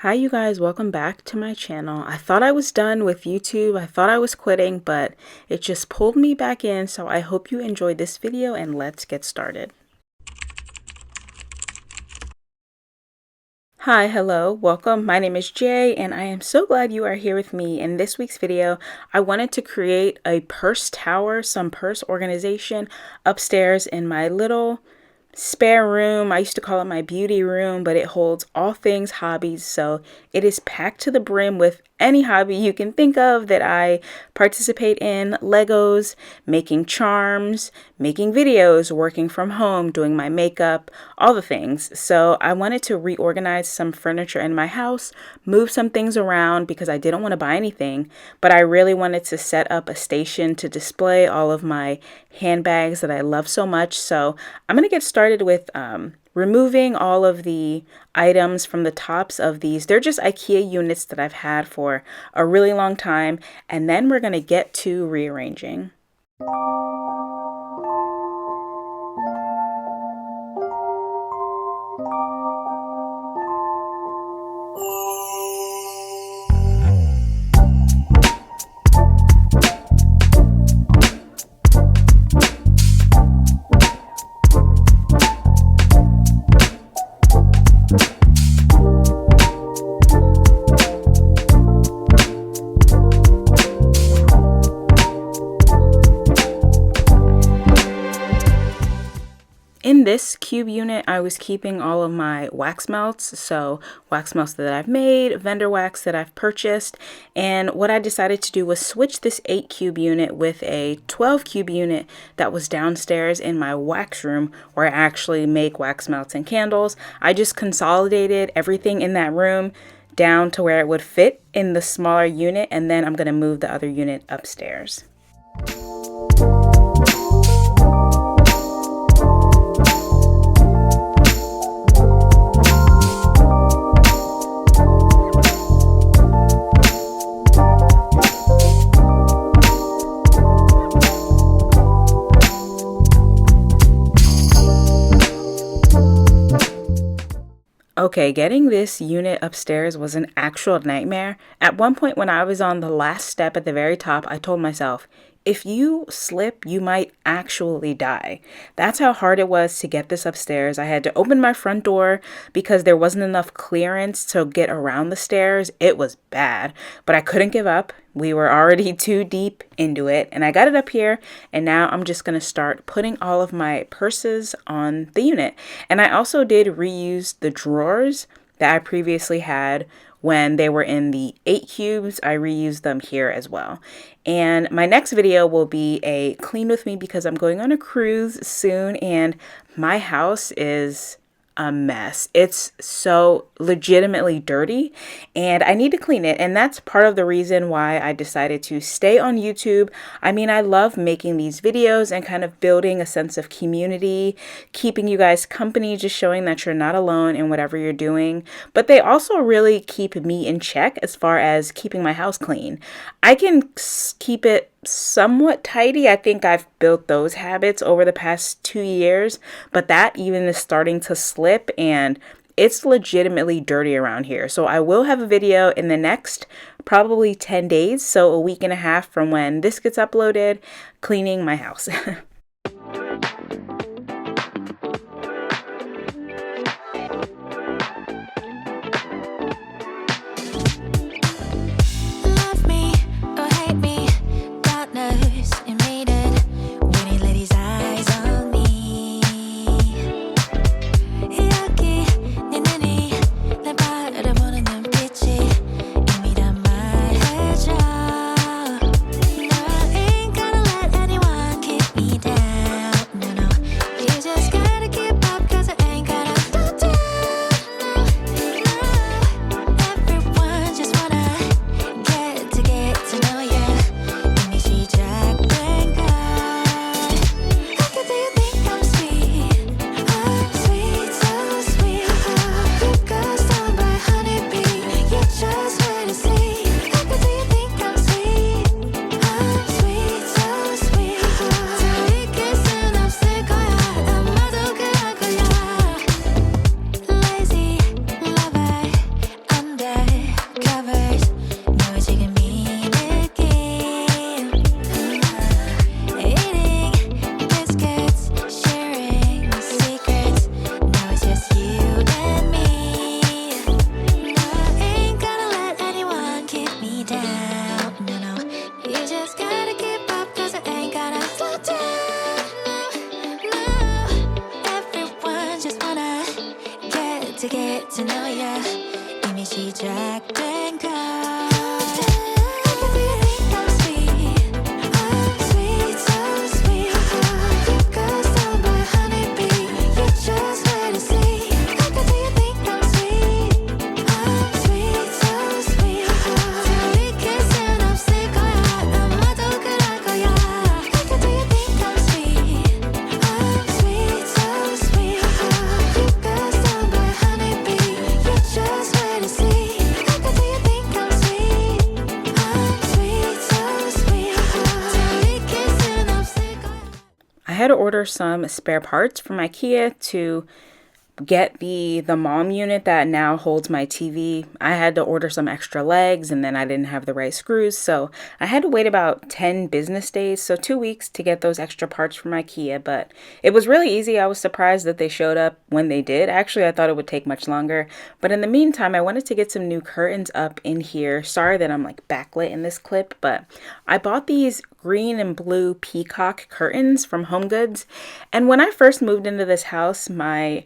Hi you guys, welcome back to my channel. I thought I was done with YouTube. I thought I was quitting, but it just pulled me back in. So I hope you enjoyed this video and let's get started. Hi, hello, welcome. My name is Jay and I am so glad you are here with me. In this week's video, I wanted to create a purse tower, some purse organization upstairs in my little spare room. I used to call it my beauty room, but it holds all things hobbies. So it is packed to the brim with any hobby you can think of that I participate in: Legos, making charms, making videos, working from home, doing my makeup, all the things. So I wanted to reorganize some furniture in my house, move some things around because I didn't want to buy anything, but I really wanted to set up a station to display all of my handbags that I love so much. So I'm going to get started with removing all of the items from the tops of these. They're just IKEA units that I've had for a really long time. And then we're going to get to rearranging. In this cube unit, I was keeping all of my wax melts, so wax melts that I've made, vendor wax that I've purchased, and what I decided to do was switch this 8 cube unit with a 12 cube unit that was downstairs in my wax room where I actually make wax melts and candles. I just consolidated everything in that room down to where it would fit in the smaller unit, and then I'm going to move the other unit upstairs. Okay, getting this unit upstairs was an actual nightmare. At one point when I was on the last step at the very top, I told myself, if you slip, you might actually die. That's how hard it was to get this upstairs. I had to open my front door because there wasn't enough clearance to get around the stairs. It was bad, but I couldn't give up. We were already too deep into it, and I got it up here, and now I'm just going to start putting all of my purses on the unit. And I also did reuse the drawers that I previously had when they were in the 8 cubes. I reused them here as well. And my next video will be a clean with me because I'm going on a cruise soon and my house is a mess. It's so legitimately dirty and I need to clean it. And that's part of the reason why I decided to stay on YouTube. I mean, I love making these videos and kind of building a sense of community, keeping you guys company, just showing that you're not alone in whatever you're doing. But they also really keep me in check as far as keeping my house clean. I can keep it somewhat tidy. I think I've built those habits over the past 2 years, but that even is starting to slip and it's legitimately dirty around here. So I will have a video in the next probably 10 days, so a week and a half from when this gets uploaded, cleaning my house. Me down. 시작된 걸 Baby, do you think I'm sweet? I'm sweet, so sweet. You got stung by a honeybee. You just wait and see. Baby, do you think I'm sweet? I'm sweet, so sweet. 둘이 키스는 없을 거야. 아마도 그럴 거야. Baby, do you think I'm sweet? I'm sweet, so sweet. You got stung by a honeybee. You just wait and see. Baby, do you think I'm sweet? I'm sweet, so sweet. 둘이 키스는 없을 거야. I had to order some spare parts from IKEA to get the mom unit that now holds my TV. I had to order some extra legs and then I didn't have the right screws. So I had to wait about 10 business days, so 2 weeks to get those extra parts from IKEA. But it was really easy. I was surprised that they showed up when they did. Actually, I thought it would take much longer. But in the meantime, I wanted to get some new curtains up in here. Sorry that I'm like backlit in this clip, but I bought these green and blue peacock curtains from HomeGoods. And when I first moved into this house, my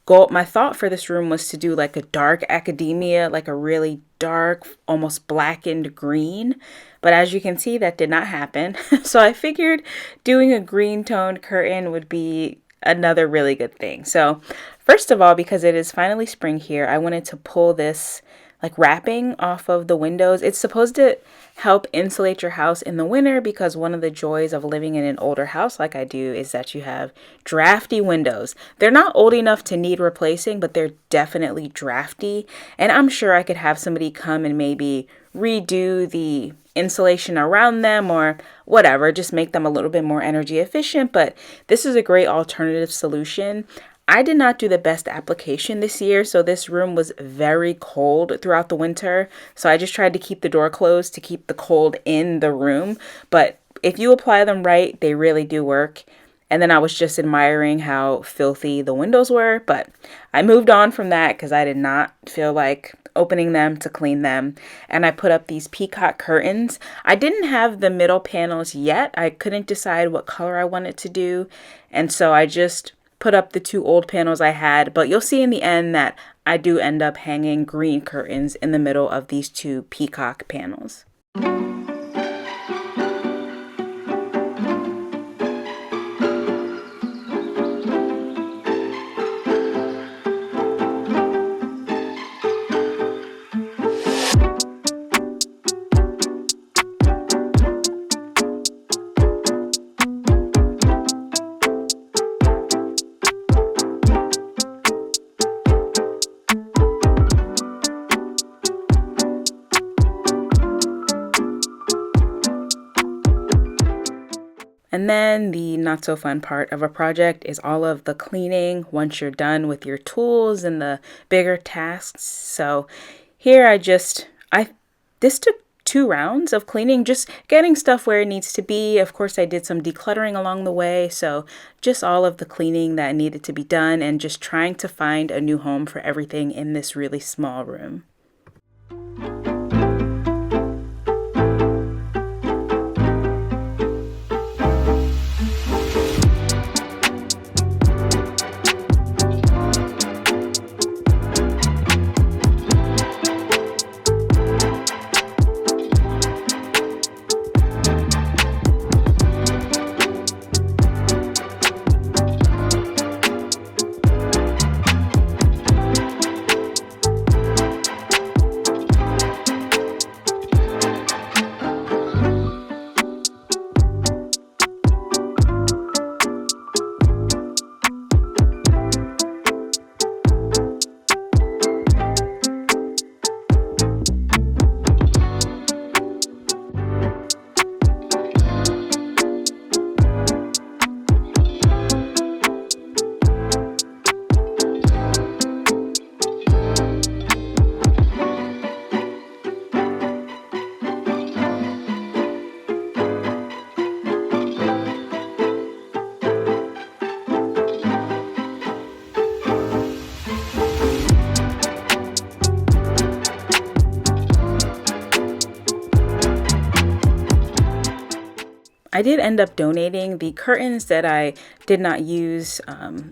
thought for this room was to do like a dark academia, like a really dark, almost blackened green. But as you can see, that did not happen. So I figured doing a green toned curtain would be another really good thing. So first of all, because it is finally spring here, I wanted to pull this like wrapping off of the windows. It's supposed to help insulate your house in the winter because one of the joys of living in an older house like I do is that you have drafty windows. They're not old enough to need replacing, but they're definitely drafty. And I'm sure I could have somebody come and maybe redo the insulation around them or whatever, just make them a little bit more energy efficient. But this is a great alternative solution. I did not do the best application this year, so this room was very cold throughout the winter. So I just tried to keep the door closed to keep the cold in the room. But if you apply them right, they really do work. And then I was just admiring how filthy the windows were. But I moved on from that because I did not feel like opening them to clean them. And I put up these peacock curtains. I didn't have the middle panels yet. I couldn't decide what color I wanted to do. And so I just put up the 2 old panels I had, but you'll see in the end that I do end up hanging green curtains in the middle of these 2 peacock panels. And then the not so fun part of a project is all of the cleaning once you're done with your tools and the bigger tasks. So here this took 2 rounds of cleaning, just getting stuff where it needs to be. Of course, I did some decluttering along the way. So just all of the cleaning that needed to be done and just trying to find a new home for everything in this really small room. I did end up donating the curtains that I did not use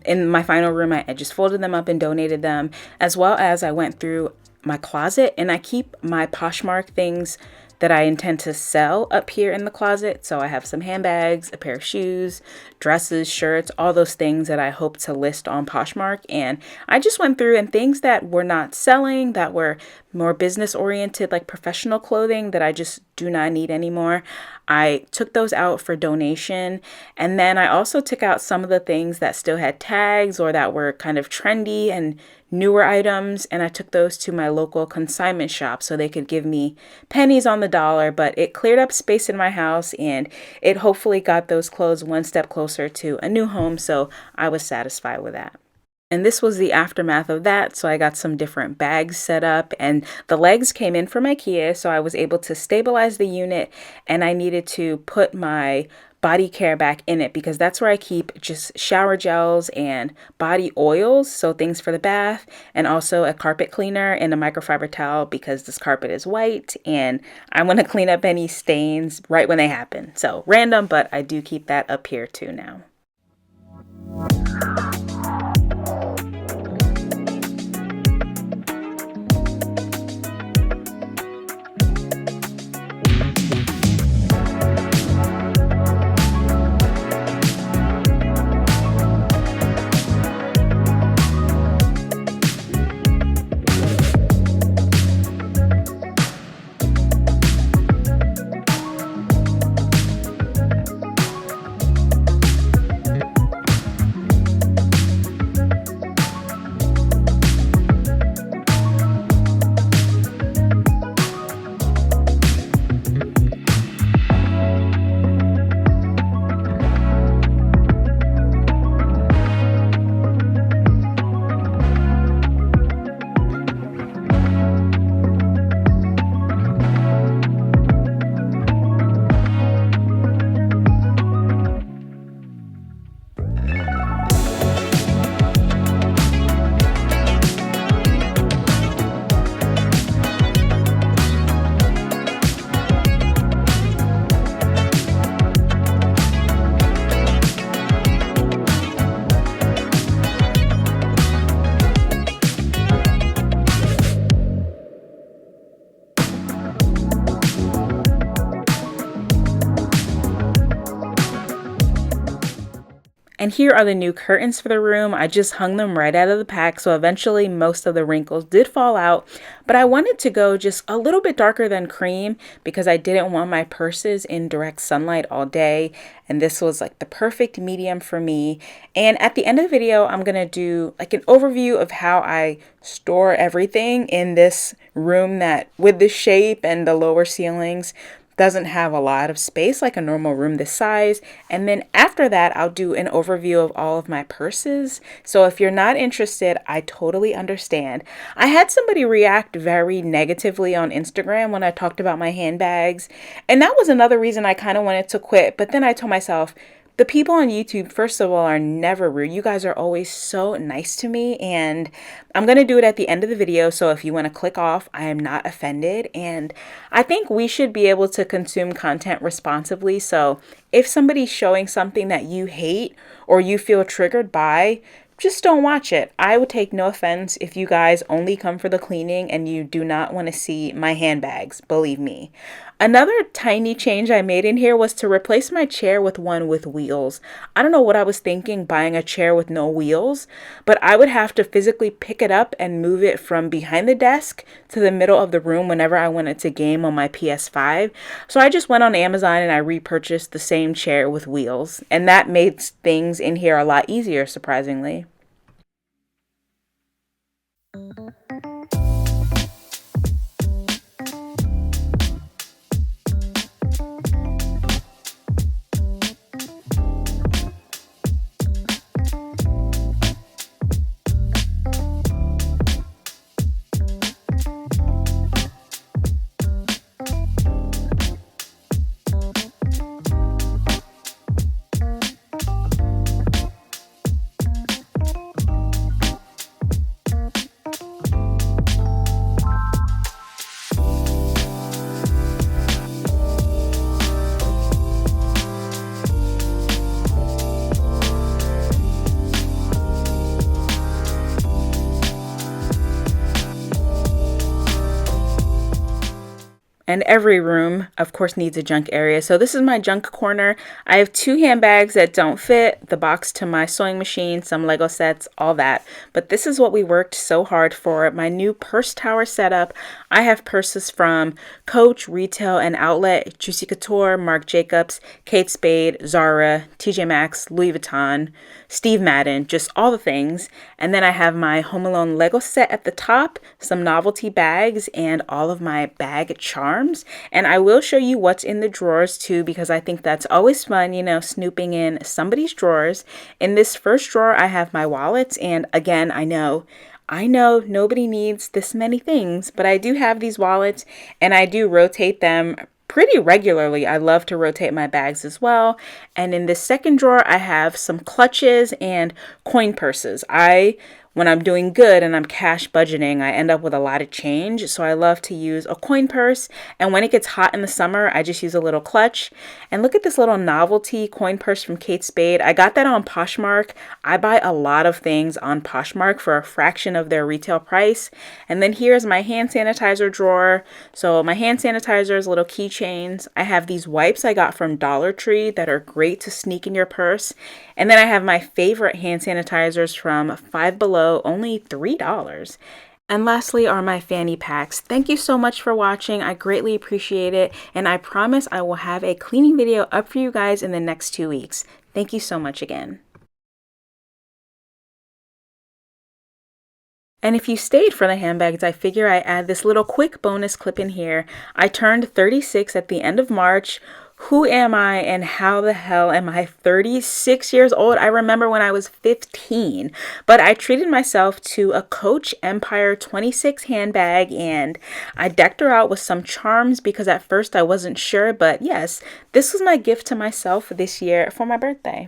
in my final room. I just folded them up and donated them, as well as I went through my closet, and I keep my Poshmark things that I intend to sell up here in the closet. So I have some handbags, a pair of shoes, dresses, shirts, all those things that I hope to list on Poshmark. And I just went through, and things that were not selling, that were more business oriented, like professional clothing that I just do not need anymore, I took those out for donation. And then I also took out some of the things that still had tags or that were kind of trendy and newer items, and I took those to my local consignment shop so they could give me pennies on the dollar. But it cleared up space in my house, and it hopefully got those clothes one step closer to a new home, so I was satisfied with that. And this was the aftermath of that. So I got some different bags set up, and the legs came in from IKEA. So I was able to stabilize the unit, and I needed to put my body care back in it because that's where I keep just shower gels and body oils. So things for the bath, and also a carpet cleaner and a microfiber towel because this carpet is white and I want to clean up any stains right when they happen. So random, but I do keep that up here too now. And here are the new curtains for the room. I just hung them right out of the pack, so eventually most of the wrinkles did fall out. But I wanted to go just a little bit darker than cream because I didn't want my purses in direct sunlight all day. And this was like the perfect medium for me. And at the end of the video, I'm going to do like an overview of how I store everything in this room that, with the shape and the lower ceilings, doesn't have a lot of space like a normal room this size. And then after that, I'll do an overview of all of my purses. So if you're not interested, I totally understand. I had somebody react very negatively on Instagram when I talked about my handbags, and that was another reason I kind of wanted to quit. But then I told myself, the people on YouTube, first of all, are never rude. You guys are always so nice to me, and I'm going to do it at the end of the video. So if you want to click off, I am not offended. And I think we should be able to consume content responsibly. So if somebody's showing something that you hate or you feel triggered by, just don't watch it. I would take no offense if you guys only come for the cleaning and you do not want to see my handbags, believe me. Another tiny change I made in here was to replace my chair with one with wheels. I don't know what I was thinking buying a chair with no wheels, but I would have to physically pick it up and move it from behind the desk to the middle of the room whenever I wanted to game on my PS5. So I just went on Amazon and I repurchased the same chair with wheels, and that made things in here a lot easier, surprisingly. And every room, of course, needs a junk area. So this is my junk corner. I have two handbags that don't fit, the box to my sewing machine, some Lego sets, all that. But this is what we worked so hard for. My new purse tower setup. I have purses from Coach, Retail, and Outlet, Juicy Couture, Marc Jacobs, Kate Spade, Zara, TJ Maxx, Louis Vuitton, Steve Madden, just all the things. And then I have my Home Alone Lego set at the top, some novelty bags, and all of my bag charms. And I will show you what's in the drawers too, because I think that's always fun, snooping in somebody's drawers. In this first drawer, I have my wallets. And again, I know nobody needs this many things, but I do have these wallets and I do rotate them pretty regularly. I love to rotate my bags as well. And in this second drawer, I have some clutches and coin purses. When I'm doing good and I'm cash budgeting, I end up with a lot of change. So I love to use a coin purse. And when it gets hot in the summer, I just use a little clutch. And look at this little novelty coin purse from Kate Spade. I got that on Poshmark. I buy a lot of things on Poshmark for a fraction of their retail price. And then here's my hand sanitizer drawer. So my hand sanitizers, little keychains. I have these wipes I got from Dollar Tree that are great to sneak in your purse. And then I have my favorite hand sanitizers from Five Below, only $3. And lastly are my fanny packs. Thank you so much for watching. I greatly appreciate it. And I promise I will have a cleaning video up for you guys in the next 2 weeks. Thank you so much again. And if you stayed for the handbags, I figure I add this little quick bonus clip in here. I turned 36 at the end of March. Who am I and how the hell am I 36 years old? I remember when I was 15, but I treated myself to a Coach Empire 26 handbag and I decked her out with some charms because at first I wasn't sure, but yes, this was my gift to myself this year for my birthday.